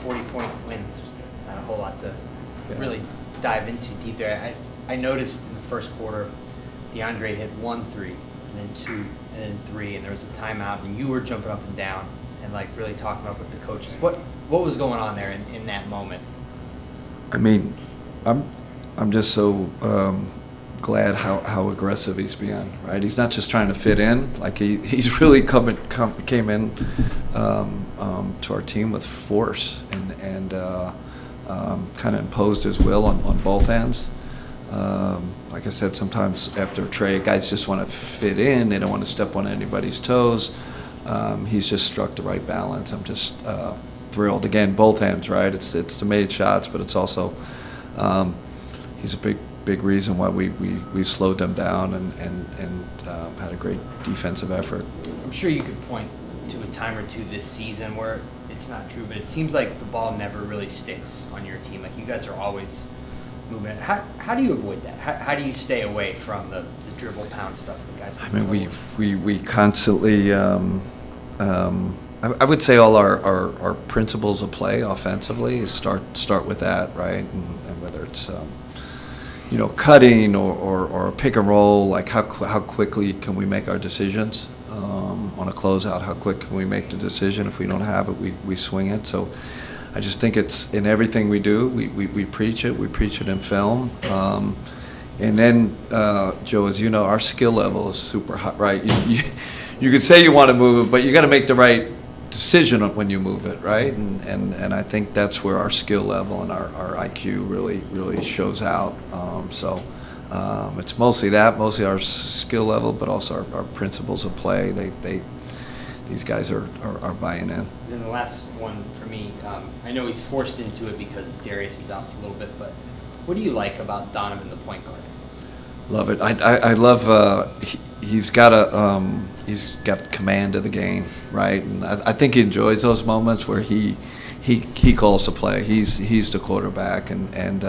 40-point wins. Not a whole lot to really dive into deep there. I noticed in the first quarter, DeAndre hit 1 3, and then 2, and then 3, and there was a timeout, and you were jumping up and down and like really talking up with the coaches. What was going on there in that moment? I mean, I'm just so glad how aggressive he's being. Right, he's not just trying to fit in. Like he's really came in to our team with force and kind of imposed his will on both ends. Like I said, sometimes after a trade, guys just want to fit in. They don't want to step on anybody's toes. He's just struck the right balance. I'm just thrilled. Again, both ends, right? It's the made shots, but it's also he's a big reason why we slowed them down and had a great defensive effort. I'm sure you could point to a time or two this season where it's not true, but it seems like the ball never really sticks on your team. Like you guys are always moving it. How do you avoid that? How do you stay away from the dribble pound stuff that guys? I mean, we constantly. I would say all our principles of play offensively start with that, right? And whether it's cutting or a pick and roll, like how quickly can we make our decisions on a closeout? How quick can we make the decision? If we don't have it, we swing it. So I just think it's in everything we do. We preach it. We preach it in film. And then, Joe, as you know, our skill level is super high, right? You could say you want to move it, but you got to make the right decision when you move it, right? And I think that's where our skill level and our IQ really shows out. It's mostly our skill level, but also our principles of play. These guys are buying in. Then the last one for me, I know he's forced into it because Darius is out for a little bit, but what do you like about Donovan, the point guard? Love it. I love. He's got command of the game, right? And I think he enjoys those moments where he calls the play. He's the quarterback, and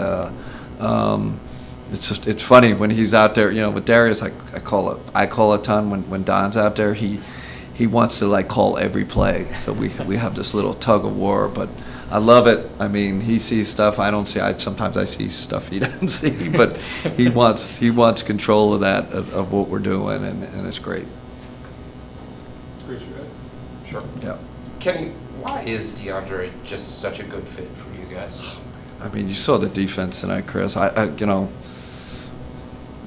it's funny when he's out there. With Darius, I call a ton when Don's out there. He wants to call every play. So we have this little tug of war, but I love it. I mean, he sees stuff I don't see. Sometimes I see stuff he doesn't see, but he wants control of that, of what we're doing, and it's great. Sure. Yeah. Kenny, why is DeAndre just such a good fit for you guys? I mean, you saw the defense tonight, Chris. The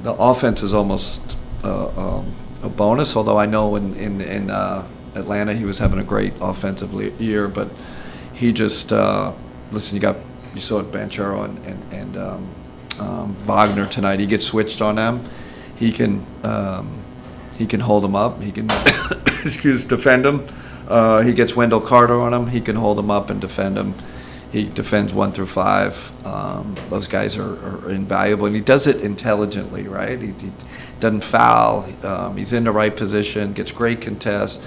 offense is almost a bonus. Although I know in Atlanta he was having a great offensive year, but he just listen. You saw it, Banchero and Wagner tonight. He gets switched on them. He can hold them up. He can defend them. He gets Wendell Carter on him. He can hold them up and defend them. He defends 1 through 5. Those guys are invaluable, and he does it intelligently, right? He doesn't foul. He's in the right position. Gets great contests.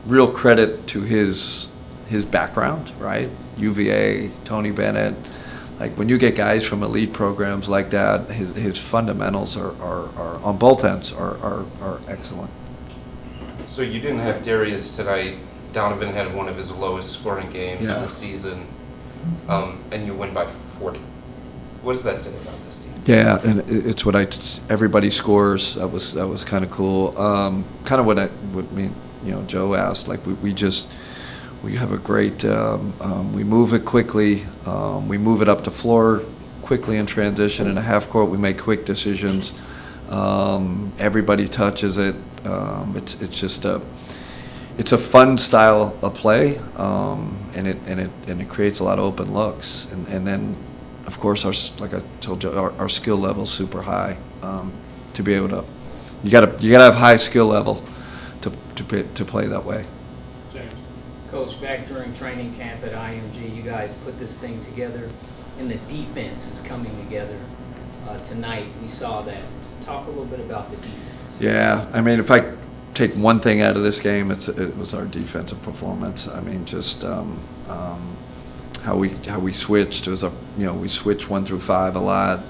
Real credit to his background, right? UVA, Tony Bennett. Like when you get guys from elite programs like that, his fundamentals are on both ends are excellent. So you didn't have Darius tonight. Donovan had one of his lowest scoring games of the season, and you win by 40. What does that say about this team? Yeah, and it's what everybody scores. That was kind of cool. Kind of what me, Joe asked. Like we have a great. We move it quickly. We move it up the floor quickly in transition. In a half court, we make quick decisions. Everybody touches it. It's a fun style of play, and it creates a lot of open looks. And then, of course, like I told you, our skill level is super high. To be able to, you gotta have high skill level to play that way. James. Coach, back during training camp at IMG, you guys put this thing together, and the defense is coming together. Tonight, we saw that. Talk a little bit about the defense. Yeah, I mean, if I take one thing out of this game, it was our defensive performance. I mean, just how we switched. It was we switched 1 through 5 a lot.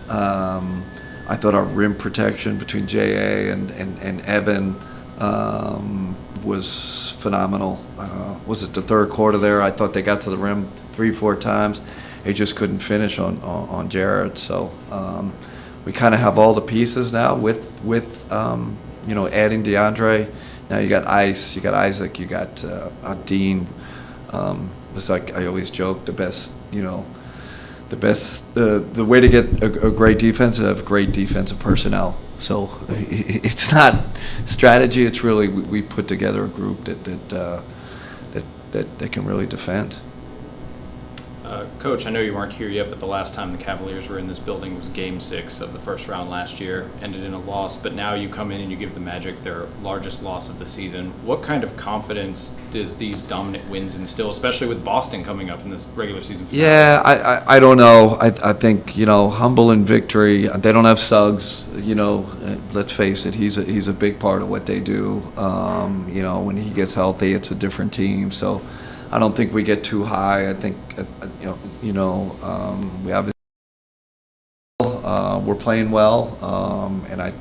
I thought our rim protection between J.A. and Evan was phenomenal. Was it the third quarter there? I thought they got to the rim 3-4 times. They just couldn't finish on Jared. So we kind of have all the pieces now with adding DeAndre. Now you got Ice, you got Isaac, you got Dean. It's like I always joke, the way to get a great defense is have great defensive personnel. So it's not strategy. It's really we put together a group that can really defend. Coach, I know you weren't here yet, but the last time the Cavaliers were in this building was Game 6 of the first round last year, ended in a loss. But now you come in and you give the Magic their largest loss of the season. What kind of confidence does these dominant wins instill, especially with Boston coming up in this regular season finale? Yeah, I don't know. I think, humble in victory. They don't have Suggs. Let's face it, he's a big part of what they do. When he gets healthy, it's a different team. So I don't think we get too high. I think, we obviously we're playing well, and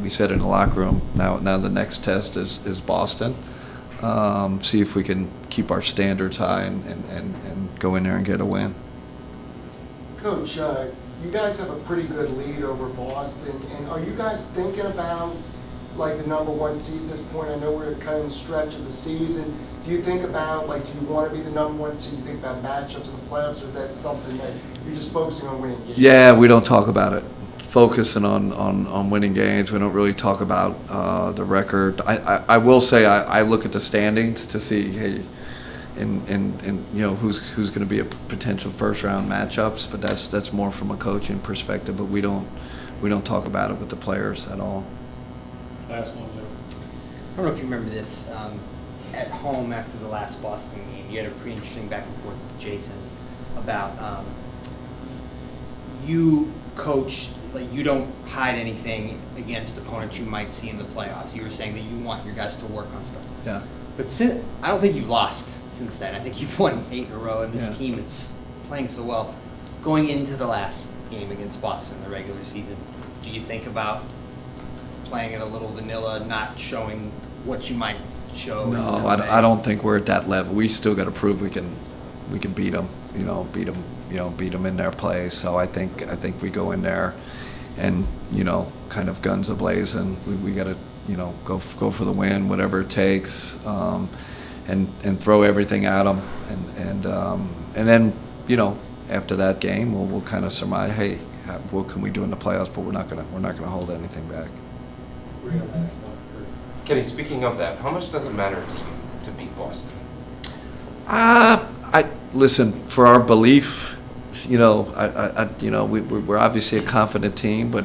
we said in the locker room. Now the next test is Boston. See if we can keep our standards high and go in there and get a win. Coach, you guys have a pretty good lead over Boston, and are you guys thinking about like the number one seed at this point? I know we're kind of in the stretch of the season. Do you think about, do you want to be the number one seed? Do you think about matchups in the playoffs, or that's something that you're just focusing on winning games? Yeah, we don't talk about it. Focusing on winning games. We don't really talk about the record. I will say I look at the standings to see, hey, who's going to be a potential first round matchups, but that's more from a coaching perspective. But we don't talk about it with the players at all. Last one, Joe. I don't know if you remember this. At home after the last Boston game, you had a pretty interesting back and forth with Jason about you coach, you don't hide anything against opponents you might see in the playoffs. You were saying that you want your guys to work on stuff. Yeah. But I don't think you've lost since then. I think you've won 8 in a row, and this team is playing so well. Going into the last game against Boston in the regular season, do you think about playing it a little vanilla, not showing what you might show? No, I don't think we're at that level. We still got to prove we can beat them. Beat them in their play. So I think we go in there and kind of guns a-blazing. We got to go for the win, whatever it takes, and throw everything at them. And then after that game, we'll kind of surmise, hey, what can we do in the playoffs? But we're not gonna hold anything back. We're going to last one, Chris. Kenny, speaking of that, how much does it matter to you to beat Boston? Listen, for our belief, we're obviously a confident team, but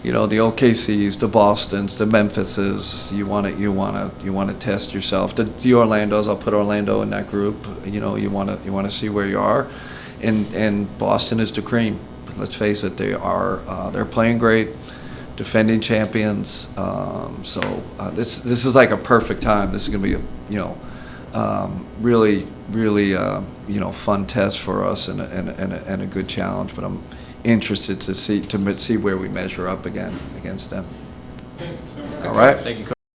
the OKCs, the Bostons, the Memphises, you want to test yourself. The Orlandos, I'll put Orlando in that group. You want to see where you are, and Boston is the cream. Let's face it, they're playing great, defending champions. So this is like a perfect time. This is going to be really fun test for us and a good challenge. But I'm interested to see where we measure up against them. All right. Thank you, Coach.